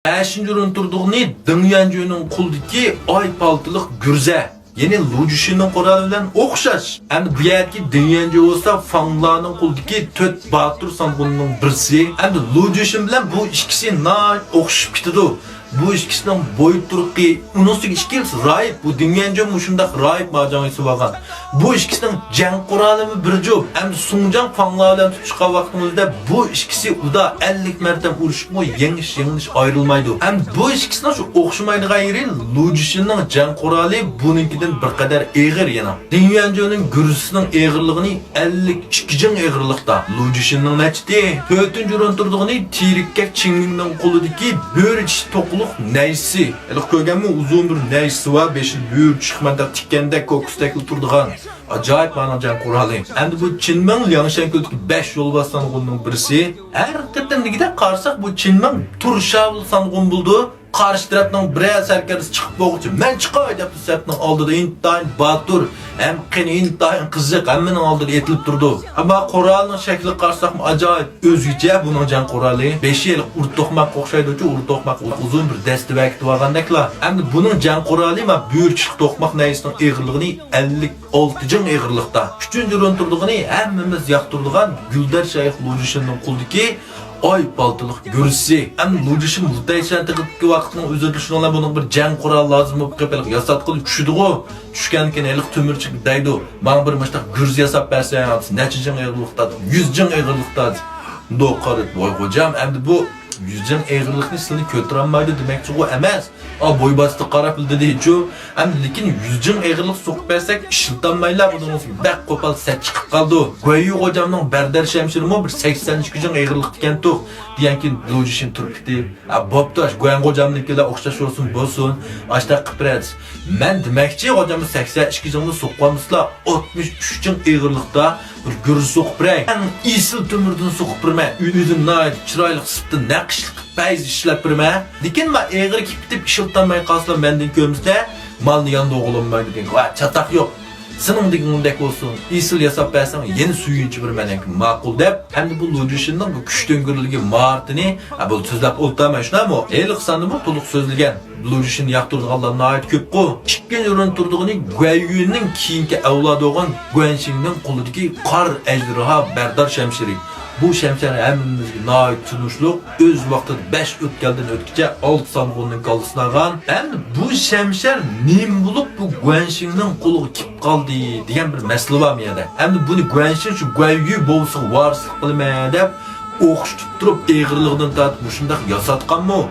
5-nji turduğunu Dünýäň quldaki ay paltılık gürze. Yeni Lujishinning qoralı bilen okşaş. Hem bu yerki Dünýäň bolsa Fanglanyň quldaki 4 batur sanğunnyň birisi. Hem Lujishin bilen bu ikisi na okşup gitdi. Bu ikisinin boyut turqi, unusu ikisi rahip, bu Dünýäň muşundaq rahip majanysy bolgan. Bu ikisinin jang quralymy bir job. Hem Sunjang Fangla bilen tutuşqa vaqtymyzda bu ikisi uda 50 mertem uruşup yeňiş ayrılmaydı. Hem bu ikisinin şu okşamaydigan yeri Lujishinning jang quraly bununkidan bir qadar eğir yana. Dünýäň gürüsünün eğirligini 52 jang eğirlikda. Lujishinning näçdi 4-nji turduğunu Tirikkek Çingning qoludaki böğürç toquluq neysi. Elik kögenmi uzun bir neysi var, 5 böğürç çıkmanda tikkende kokustaklı turduğan. Acayip manajan quraly. Endi bu Çinmen Liangshanguldagi 5 yol basanğunnyň birisi. Her qetimdigide qarsak bu Çinmen Turşavl sanğun buldu. Qarşı tarapdan bir serkerisi çıkıp boğucu. Men çıkay dep sepning aldyda intaýyn batur, hem qeni intaýyn qiziq, hemmenin aldyda etilip durdu. Ama qoralyň şekli qarsakmy ajaýyp özgüçe bunyň jan qoraly. 5 ýyl urt tokmak okşaýdy, urt tokmak uzun bir dästi wagt bargandakla. Endi bunyň jan qoraly ma böğürçlik tokmak näýsiniň eğirligini 56 jang eğirlikda. 3-nji turduğunu hemmemiz ýaktyrdygan Güldär Şaýyh Lujishinning quldaki ay paltılık görüsü. Hem Lujishin mutayşantıqdaki vaqtning özüde şunlar bunun bir jang quraly lazım bolup qepelip yasatqyly düşüdi go. Düşkenken elik tömürçük daýdy. Maňa bir mıştaq gürz yasap berseň, näçe jang eğirlikda? 100 jang eğirlikda. Do qaryp boy hocam, endi bu 100 jang eğirlikni sizini kötürenmaydı demekçi o emas. A boy bastı qarap bildi diýçi. Hem lekin 100 jang eğirlik sokup bersek işiltanmayla bunun bak qopal set çıkıp kaldı. Goýy hocamnyň Berdar Şemşirmi bir 82 jang eğirlik diken tuk. Diýenkin Lujishin turupdy. A boptaş Goýan hocamnykiler okşaş bolsun. Aşta qıprat. Men demekçi hocamy 82 jangny sokqanmysla 63 jang eğirlikda bir gürüz sokup berek. Isil tömürden sokup berme. Üzüm naýat çyraýly sypdy naqşlyk bayz işlep berme. Dikin ma eğir kiptip işiltanmay qalsa menden kömüsde malny ýanynda oglanmaýdy diýen. Wa çatak ýok. Senin digindek olsun, isil yasap bersen yeni suyunçu bir menenki makul dep. Hem de bu Lujishinning bu küçtöngürligi martini, bu sözlep oltama şunam o. Elik sanımı toluk sözlügen. Lujishin ýaktyrdyganlaryna aýyt köp go. 2-nji turduğunu Goýýüniň kiyinki awlady bolan Guanxingning qoludaki qar ejderha Berdar Şemşiri. Bu şemşeri hemmimizge naýat tunuşluk, öz wagtynda 5 ötkelden ötkiçe 6 sanğunnyň galdysyna algan. Hem bu şemşer nim bulup bu Guanxingning qolugy kip qaldy diýen bir mesele bar mı? Hem bunu Guanxing şu Goýýü bolsa warslyk bilmä dep okşutup turup eğirliginden tatyp muşundaq ýasatganmy?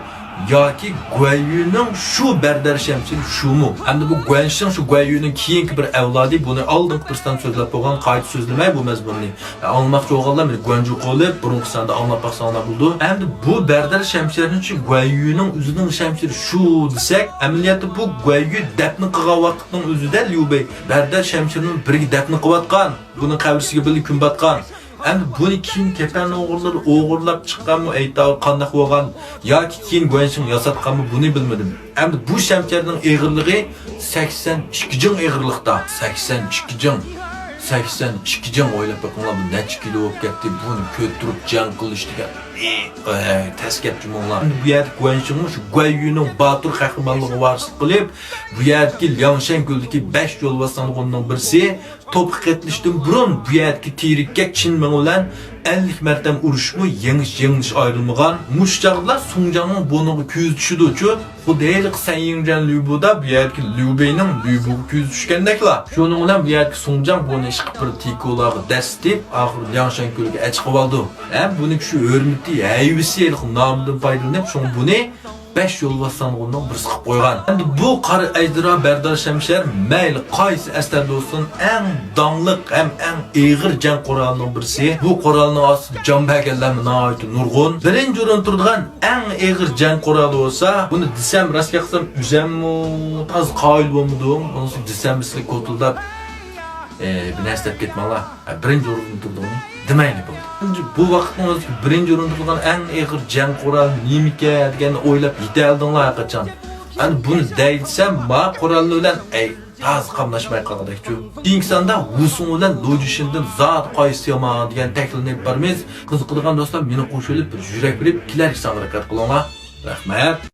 Yoki Goýýüniň şu Berdar Şemşiri şumu? Hem de bu Guanxing şu Goýýüniň kiyinki bir awlady bunu aldynkyrsdan sözlep bolgan gaýta sözlemäý bu mezmunny. Anlamakçy bolganlar meni Guanju qolyp burunkysanda anlap baksaňlar buldu. Hem de bu Berdar Şemşiriň şu Goýýüniň özüniň şemşiri şu desek, ämeliýatda bu Goýýü depni qygan wagtynyň özüde Liubey Berdar Şemşiriň birgi depni qybatgan, bunyň qabrisiga birli gün batgan. Hem bunu kim kepen oğurlap çıkanmı, eytağı kandak boğan, ya ki kim Guanxing yasatkanmı bunu bilmedim. Hem bu şemşerinin eğirliği 82 jang eğirlikta. 82 jang oylap bakınlar bu neçe kilo olup getdi, bunu kötürüp jang kılıştı ya. Ters getdim onlar. Bu yer Guanxing'in şu Goýýüniň batur kahramanlygy warslyk qılıp, bu yerki Liangshanguldagi 5 yol basanğunnyň birisi topuk etmiştim burun bu yerki Tirikkek Çinmen bilen 50 mertem uruşmy yeňiş ayrılmagan. Muş çaglar Sunjangnyň bonugy küz düşüdi üçin Hudelik sen ýeňjen Lübuda bu yerki Lübeyniň Lübugy küz düşgendekla. Şonuň bilen bu yerki Sunjang bonu işqip bir tikolagy destip ahir Liangshanguldagi açyp aldy. Hem bunu şu örmüti Äýbisi namyndan paýdalanyp şoň bunu 5 yol basanğunnyň bir sıqyp goýgan. Endi bu qara ejderha Berdar Şemşer meýli qaýsy äserde bolsun en danlyk hem en eğir jang qoralynyň birisi. Bu qoralynyň asly jan bergenlerine naýat nurgun. Birinji turduğan en eğir jang qoraly bolsa, bunu desem rast ýaksam üzemmi, taz qaýyl bolmadyň, onu desem misli kotuldap bir näsep ketmäler. Birinji turduğuny demäýni boldy. Bu wagtda birinji turduğan en eğir jang qoraly nimike diýen oýlap ýete aldyňlar haýkaçan. Hani bunu deýsem ma qoraly bilen taz qamlaşmay qalgandakçı. İnsanda wusun bilen Lujishinden zat qaýsy ýaman diýen teklip barmyz. Qiziqdigan dostlar meni qoşulyp bir ýürek bilip kiler sanrakat qılаңlar. Rahmat.